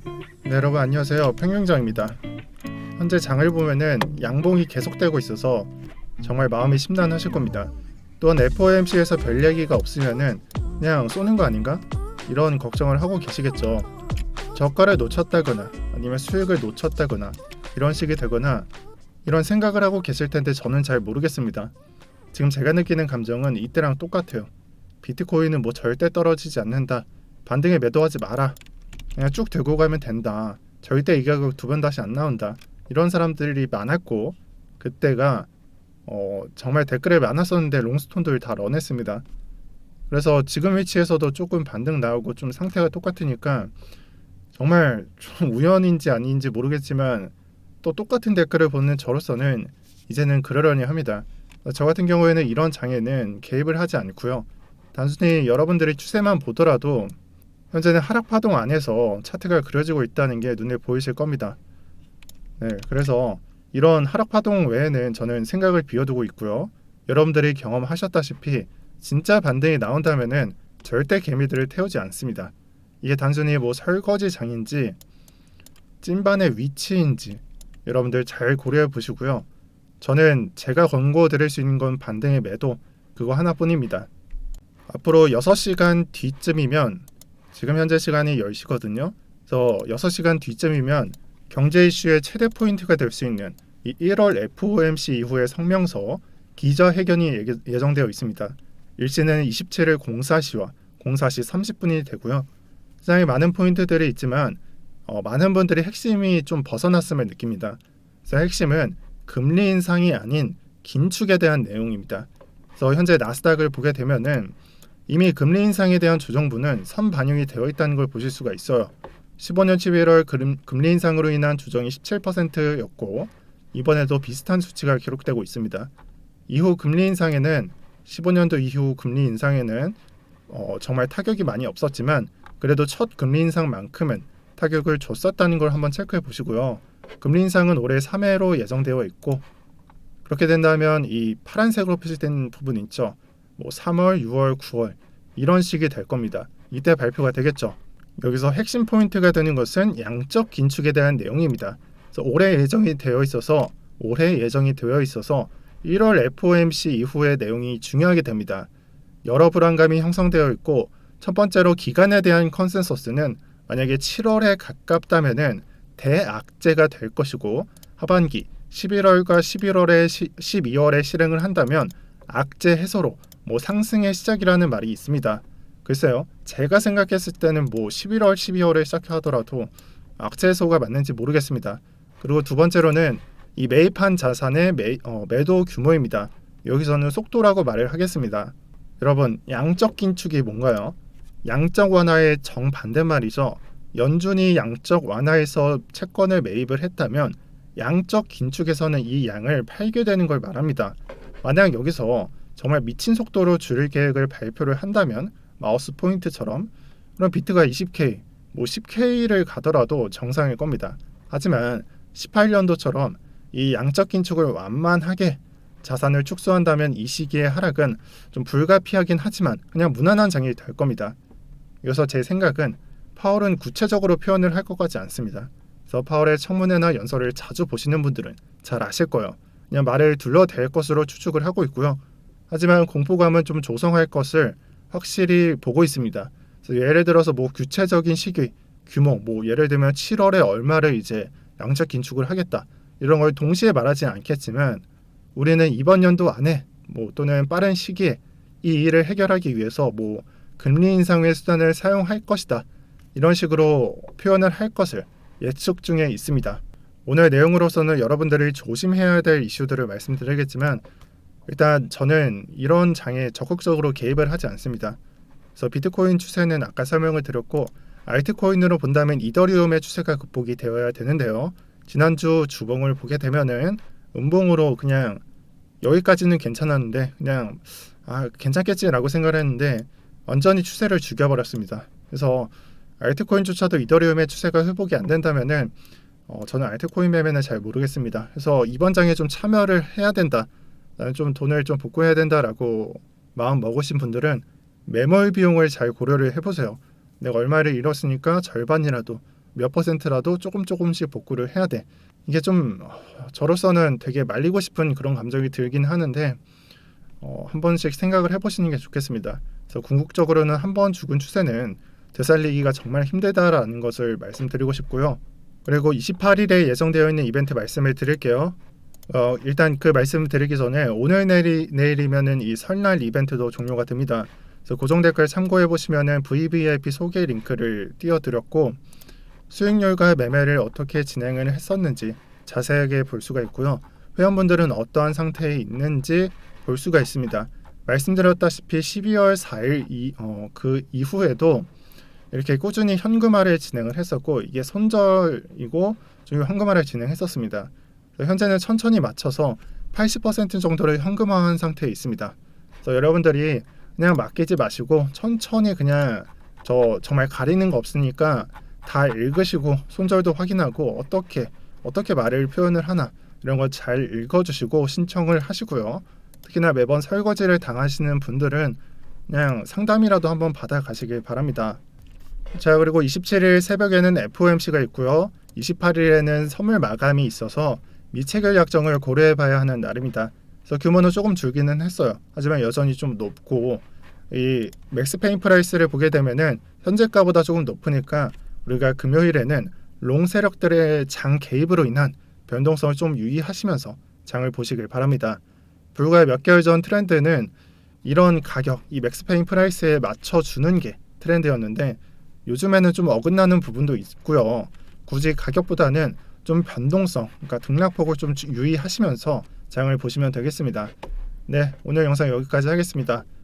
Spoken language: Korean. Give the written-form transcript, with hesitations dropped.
네, 여러분 안녕하세요. 평균장입니다. 현재 장을 보면은 양봉이 계속되고 있어서 정말 마음이 심란하실 겁니다. 또한 FOMC에서 별 얘기가 없으면은 그냥 쏘는 거 아닌가? 이런 걱정을 하고 계시겠죠. 저가를 놓쳤다거나 아니면 수익을 놓쳤다거나 이런 식이 되거나 이런 생각을 하고 계실 텐데 저는 잘 모르겠습니다. 지금 제가 느끼는 감정은 이때랑 똑같아요. 비트코인은 뭐 절대 떨어지지 않는다. 반등에 매도하지 마라. 그냥 쭉 들고 가면 된다. 절대 이 가격 두 번 다시 안 나온다. 이런 사람들이 많았고 그때가 정말 댓글에 많았었는데 롱스톤들 다 런했습니다. 그래서 지금 위치에서도 조금 반등 나오고 좀 상태가 똑같으니까 정말 좀 우연인지 아닌지 모르겠지만 또 똑같은 댓글을 보는 저로서는 이제는 그러려니 합니다. 저 같은 경우에는 이런 장에는 개입을 하지 않고요. 단순히 여러분들이 추세만 보더라도 현재는 하락 파동 안에서 차트가 그려지고 있다는 게 눈에 보이실 겁니다. 네, 그래서 이런 하락 파동 외에는 저는 생각을 비워두고 있고요. 여러분들이 경험하셨다시피 진짜 반등이 나온다면은 절대 개미들을 태우지 않습니다. 이게 단순히 뭐 설거지 장인지 찐반의 위치인지 여러분들 잘 고려해 보시고요. 저는 제가 권고드릴 수 있는 건 반등의 매도 그거 하나뿐입니다. 앞으로 6시간 뒤쯤이면 지금 현재 시간이 10시거든요. 그래서 6시간 뒤쯤이면 경제 이슈의 최대 포인트가 될 수 있는 이 1월 FOMC 이후의 성명서 기자회견이 예정되어 있습니다. 일시는 27일 04시와 04시 30분이 되고요. 굉장히 많은 포인트들이 있지만 많은 분들이 핵심이 좀 벗어났음을 느낍니다. 그래서 핵심은 금리 인상이 아닌 긴축에 대한 내용입니다. 그래서 현재 나스닥을 보게 되면은 이미 금리 인상에 대한 조정분은 선반영이 되어 있다는 걸 보실 수가 있어요. 15년 11월 금리 인상으로 인한 조정이 17%였고 이번에도 비슷한 수치가 기록되고 있습니다. 이후 금리 인상에는 15년도 이후 금리 인상에는 정말 타격이 많이 없었지만 그래도 첫 금리 인상만큼은 타격을 줬었다는 걸 한번 체크해 보시고요. 금리 인상은 올해 3회로 예정되어 있고 그렇게 된다면 이 파란색으로 표시된 부분 있죠. 뭐 3월, 6월, 9월 이런 식이 될 겁니다. 이때 발표가 되겠죠. 여기서 핵심 포인트가 되는 것은 양적 긴축에 대한 내용입니다. 그래서 올해 예정이 되어 있어서 1월 FOMC 이후의 내용이 중요하게 됩니다. 여러 불안감이 형성되어 있고 첫 번째로 기간에 대한 컨센서스는 만약에 7월에 가깝다면은 대악재가 될 것이고 하반기 11월과 12월에 실행을 한다면 악재 해소로 뭐 상승의 시작이라는 말이 있습니다. 글쎄요. 제가 생각했을 때는 뭐 11월, 12월에 시작하더라도 악재 해소가 맞는지 모르겠습니다. 그리고 두 번째로는 이 매입한 자산의 매도 규모입니다. 여기서는 속도라고 말을 하겠습니다. 여러분, 양적 긴축이 뭔가요? 양적 완화의 정반대말이죠. 연준이 양적 완화에서 채권을 매입을 했다면 양적 긴축에서는 이 양을 팔게 되는 걸 말합니다. 만약 여기서 정말 미친 속도로 줄일 계획을 발표를 한다면 마우스 포인트처럼 그럼 비트가 20K, 뭐 10K를 가더라도 정상일 겁니다. 하지만 18년도처럼 이 양적 긴축을 완만하게 자산을 축소한다면 이 시기의 하락은 좀 불가피하긴 하지만 그냥 무난한 장이 될 겁니다. 여기서 제 생각은 파월은 구체적으로 표현을 할 것 같지 않습니다. 그래서 파월의 청문회나 연설을 자주 보시는 분들은 잘 아실 거예요. 그냥 말을 둘러댈 것으로 추측을 하고 있고요. 하지만 공포감은 좀 조성할 것을 확실히 보고 있습니다. 그래서 예를 들어서 뭐 구체적인 시기, 규모, 뭐 예를 들면 7월에 얼마를 이제 양적 긴축을 하겠다 이런 걸 동시에 말하지 않겠지만 우리는 이번 연도 안에 뭐 또는 빠른 시기에 이 일을 해결하기 위해서 뭐 금리 인상의 수단을 사용할 것이다 이런 식으로 표현을 할 것을 예측 중에 있습니다. 오늘 내용으로서는 여러분들이 조심해야 될 이슈들을 말씀드리겠지만 일단 저는 이런 장에 적극적으로 개입을 하지 않습니다. 그래서 비트코인 추세는 아까 설명을 드렸고 알트코인으로 본다면 이더리움의 추세가 극복이 되어야 되는데요. 지난주 주봉을 보게 되면은 음봉으로 그냥 여기까지는 괜찮았는데 그냥 괜찮겠지라고 생각을 했는데 완전히 추세를 죽여버렸습니다. 그래서 알트코인조차도 이더리움의 추세가 회복이 안 된다면은 저는 알트코인 매매는 잘 모르겠습니다. 그래서 이번 장에 좀 참여를 해야 된다. 나는 좀 돈을 좀 복구해야 된다라고 마음 먹으신 분들은 매몰 비용을 잘 고려를 해보세요. 내가 얼마를 잃었으니까 절반이라도 몇 퍼센트라도 조금씩 복구를 해야 돼. 이게 좀 저로서는 되게 말리고 싶은 그런 감정이 들긴 하는데 한 번씩 생각을 해보시는 게 좋겠습니다. 그래서 궁극적으로는 한 번 죽은 추세는 되살리기가 정말 힘들다라는 것을 말씀드리고 싶고요. 그리고 28일에 예정되어 있는 이벤트 말씀을 드릴게요. 일단 그 말씀 드리기 전에 오늘 내일이면은 이 설날 이벤트도 종료가 됩니다. 그래서 고정 댓글 참고해 보시면은 VVIP 소개 링크를 띄워드렸고 수익률과 매매를 어떻게 진행을 했었는지 자세하게 볼 수가 있고요. 회원분들은 어떠한 상태에 있는지 볼 수가 있습니다. 말씀드렸다시피 12월 4일 그 이후에도 이렇게 꾸준히 현금화를 진행을 했었고 이게 손절이고 좀 현금화를 진행했었습니다. 현재는 천천히 맞춰서 80% 정도를 현금화한 상태에 있습니다. 그래서 여러분들이 그냥 맡기지 마시고 천천히 그냥 정말 가리는 거 없으니까 다 읽으시고 손절도 확인하고 어떻게 말을 표현을 하나 이런 걸 잘 읽어주시고 신청을 하시고요. 특히나 매번 설거지를 당하시는 분들은 그냥 상담이라도 한번 받아가시길 바랍니다. 자, 그리고 27일 새벽에는 FOMC가 있고요. 28일에는 선물 마감이 있어서 미체결 약정을 고려해봐야 하는 날입니다. 그래서 규모는 조금 줄기는 했어요. 하지만 여전히 좀 높고 이 맥스페인 프라이스를 보게 되면은 현재가보다 조금 높으니까 우리가 금요일에는 롱 세력들의 장 개입으로 인한 변동성을 좀 유의하시면서 장을 보시길 바랍니다. 불과 몇 개월 전 트렌드는 이런 가격, 이 맥스페인 프라이스에 맞춰주는 게 트렌드였는데 요즘에는 좀 어긋나는 부분도 있고요. 굳이 가격보다는 좀 변동성, 그러니까 등락폭을 좀 유의하시면서 장을 보시면 되겠습니다. 네, 오늘 영상 여기까지 하겠습니다.